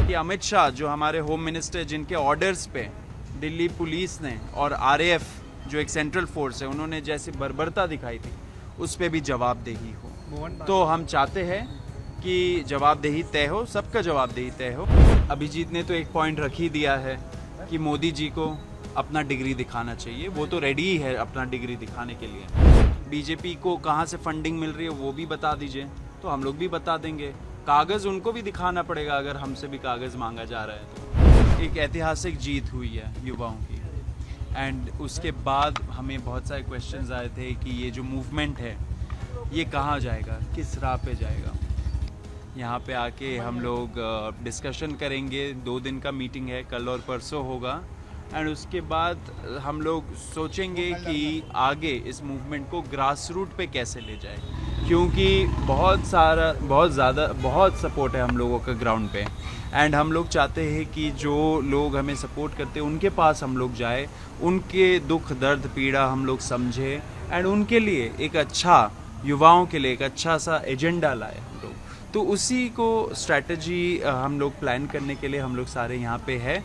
कि अमित शाह जो हमारे होम मिनिस्टर, जिनके ऑर्डर्स पे दिल्ली पुलिस ने और आरएएफ जो एक सेंट्रल फोर्स है, उन्होंने जैसी बर्बरता दिखाई थी, उस पर भी जवाबदेही हो। तो हम चाहते हैं कि जवाबदेही तय हो, सबका जवाबदेही तय हो। अभिजीत ने तो एक पॉइंट रख ही दिया है कि मोदी जी को अपना डिग्री दिखाना चाहिए, वो तो रेडी ही है अपना डिग्री दिखाने के लिए। बीजेपी को कहाँ से फंडिंग मिल रही है वो भी बता दीजिए, तो हम लोग भी बता देंगे। कागज़ उनको भी दिखाना पड़ेगा अगर हमसे भी कागज़ मांगा जा रहा है तो। एक ऐतिहासिक जीत हुई है युवाओं की, एंड उसके बाद हमें बहुत सारे क्वेश्चंस आए थे कि ये जो मूवमेंट है ये कहाँ जाएगा, किस राह पे जाएगा। यहाँ पे आके हम लोग डिस्कशन करेंगे। 2 दिन का मीटिंग है, कल और परसों होगा, एंड उसके बाद हम लोग सोचेंगे कि आगे इस मूवमेंट को ग्रास रूट पे कैसे ले जाए, क्योंकि बहुत सपोर्ट है हम लोगों का ग्राउंड पे, एंड हम लोग चाहते हैं कि जो लोग हमें सपोर्ट करते हैं उनके पास हम लोग जाए, उनके दुख दर्द पीड़ा हम लोग समझे, एंड उनके लिए एक अच्छा, युवाओं के लिए एक अच्छा सा एजेंडा लाए हम लोग। तो उसी को स्ट्रैटेजी हम लोग प्लान करने के लिए हम लोग सारे यहाँ पे है।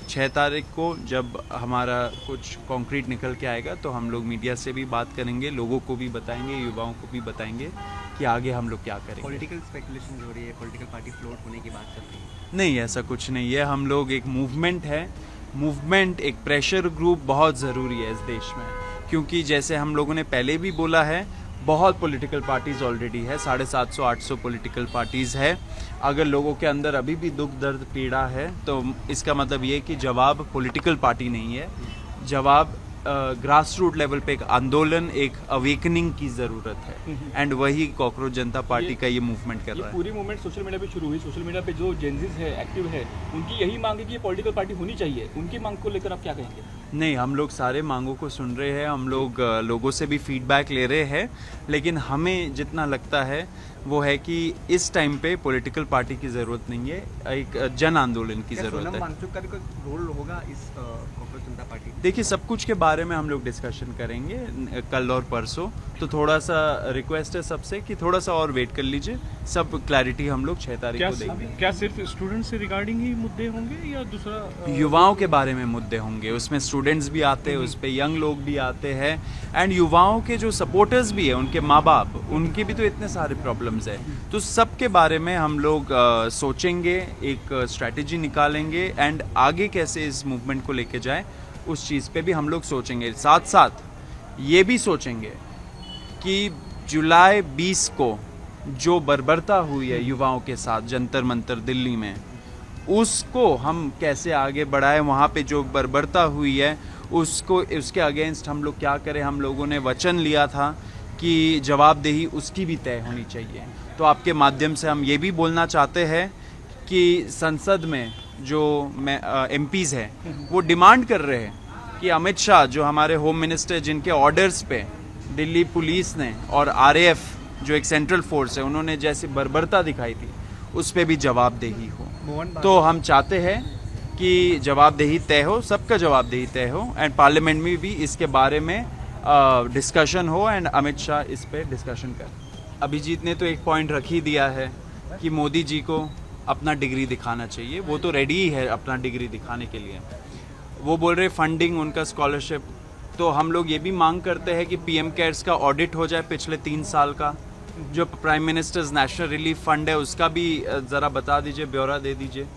6 तारीख को जब हमारा कुछ कॉन्क्रीट निकल के आएगा तो हम लोग मीडिया से भी बात करेंगे, लोगों को भी बताएंगे, युवाओं को भी बताएंगे कि आगे हम लोग क्या करेंगे। पॉलिटिकल स्पेकुलेशन हो रही है, पॉलिटिकल पार्टी फ्लोट होने की बात चल रही है। नहीं, ऐसा कुछ नहीं है। हम लोग एक मूवमेंट है, मूवमेंट एक प्रेशर ग्रुप बहुत ज़रूरी है इस देश में, क्योंकि जैसे हम लोगों ने पहले भी बोला है, बहुत पॉलिटिकल पार्टीज़ ऑलरेडी है, 750-800 पॉलिटिकल पार्टीज़ है। अगर लोगों के अंदर अभी भी दुख दर्द पीड़ा है तो इसका मतलब ये कि जवाब पॉलिटिकल पार्टी नहीं है, जवाब ग्रास रूट लेवल पे एक आंदोलन, एक अवेकनिंग की ज़रूरत है, एंड वही कॉकरोच जनता पार्टी का ये मूवमेंट कर रहा है। पूरी मूवमेंट सोशल मीडिया पे शुरू हुई। सोशल मीडिया पे जो जेनजीज है, एक्टिव है, उनकी यही मांग है कि ये पॉलिटिकल पार्टी होनी चाहिए। उनकी मांग को लेकर आप क्या कहेंगे? नहीं, हम लोग सारे मांगों को सुन रहे हैं, हम लोग लोगों से भी फीडबैक ले रहे हैं, लेकिन हमें जितना लगता है वो है कि इस टाइम पे पॉलिटिकल पार्टी की ज़रूरत नहीं है, एक जन आंदोलन की ज़रूरत है। सोनम वांगचुक का भी कोई रोल होगा इस कॉकरोच जनता पार्टी? देखिए, सब कुछ के बारे में हम लोग डिस्कशन करेंगे कल और परसों, तो थोड़ा सा रिक्वेस्ट है सबसे कि थोड़ा सा और वेट कर लीजिए, सब क्लैरिटी हम लोग 6 तारीख को देंगे। क्या सिर्फ स्टूडेंट से रिगार्डिंग ही मुद्दे होंगे या दूसरा? युवाओं के बारे में मुद्दे होंगे, उसमें स्टूडेंट्स भी आते हैं, उस पर यंग लोग भी आते हैं, एंड युवाओं के जो सपोर्टर्स भी है, उनके माँ बाप, उनके भी तो इतने सारे प्रॉब्लम्स है। तो सब के बारे में हम लोग सोचेंगे, एक स्ट्रैटेजी निकालेंगे, एंड आगे कैसे इस मूवमेंट को लेके जाए उस चीज़ पे भी हम लोग सोचेंगे। साथ साथ ये भी सोचेंगे कि जुलाई 20 को जो बर्बरता हुई है युवाओं के साथ जंतर मंतर दिल्ली में, उसको हम कैसे आगे बढ़ाएं। वहाँ पे जो बर्बरता हुई है उसके अगेंस्ट हम लोग क्या करें। हम लोगों ने वचन लिया था कि जवाबदेही उसकी भी तय होनी चाहिए। तो आपके माध्यम से हम ये भी बोलना चाहते हैं कि संसद में जो एमपीज़ हैं वो डिमांड कर रहे हैं कि अमित शाह जो हमारे होम मिनिस्टर, जिनके ऑर्डर्स पे दिल्ली पुलिस ने और आरएएफ जो एक सेंट्रल फोर्स है, उन्होंने जैसी बर्बरता दिखाई थी, उस पर भी जवाबदेही हो। तो हम चाहते हैं कि जवाबदेही तय हो, सबका जवाबदेही तय हो, एंड पार्लियामेंट में भी इसके बारे में डिस्कशन हो, एंड अमित शाह इस पे डिस्कशन कर। अभिजीत ने तो एक पॉइंट रख ही दिया है कि मोदी जी को अपना डिग्री दिखाना चाहिए, वो तो रेडी ही है अपना डिग्री दिखाने के लिए। वो बोल रहे फंडिंग, उनका स्कॉलरशिप, तो हम लोग ये भी मांग करते हैं कि पीएम केयर्स का ऑडिट हो जाए पिछले 3 साल का। जो prime ministers national relief fund है उसका भी ज़रा बता दीजिए, ब्यौरा दे दीजिए।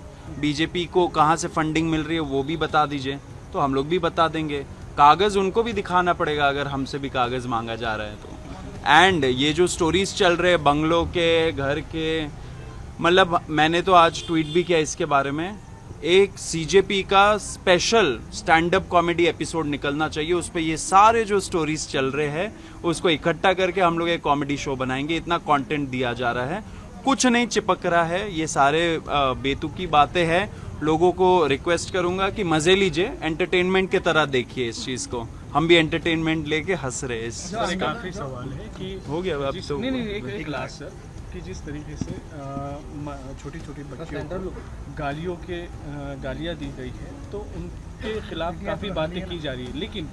बीजेपी को कहाँ से फंडिंग मिल रही है वो भी बता दीजिए, तो हम लोग भी बता देंगे। कागज़ उनको भी दिखाना पड़ेगा अगर हमसे भी कागज़ मांगा जा रहा है तो। एंड ये जो स्टोरीज चल रहे हैं बंगलों के, घर के, मतलब मैंने तो आज ट्वीट भी किया इसके बारे में, एक सीजेपी का special stand up comedy episode निकलना चाहिए, उस पर ये सारे जो स्टोरीज चल रहे हैं उसको इकट्ठा करके हम लोग एक कॉमेडी शो बनाएंगे। इतना कंटेंट दिया जा रहा है, कुछ नहीं चिपक रहा है, ये सारे बेतुकी बातें हैं। लोगों को रिक्वेस्ट करूंगा कि मजे लीजिए, एंटरटेनमेंट की तरह देखिए इस चीज़ को। हम भी एंटरटेनमेंट लेके हंस रहे हैं। एक आखिरी सवाल है कि हो गया अब तो नहीं एक लास्ट सर, कि जिस तरीके से छोटी छोटी बच्चियों को गालियाँ दी गई है तो उनके खिलाफ काफ़ी बातें की जा रही है, लेकिन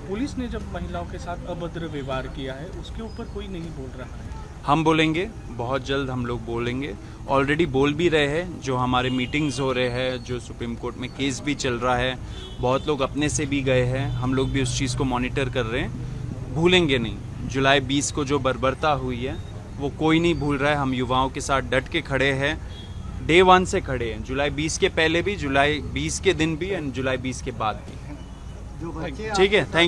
पुलिस ने जब महिलाओं के साथ अभद्र व्यवहार किया है उसके ऊपर कोई नहीं बोल रहा है। हम बोलेंगे, बहुत जल्द हम लोग बोलेंगे, ऑलरेडी बोल भी रहे हैं। जो हमारे मीटिंग्स हो रहे हैं, जो सुप्रीम कोर्ट में केस भी चल रहा है, बहुत लोग अपने से भी गए हैं, हम लोग भी उस चीज़ को मॉनिटर कर रहे हैं। भूलेंगे नहीं, जुलाई 20 को जो बर्बरता हुई है वो कोई नहीं भूल रहा है। हम युवाओं के साथ डट के खड़े हैं, डे 1 से खड़े हैं, जुलाई 20 के पहले भी, जुलाई 20 के दिन भी एंड जुलाई 20 के बाद भी। जो बच्चे ठीक है, थैंक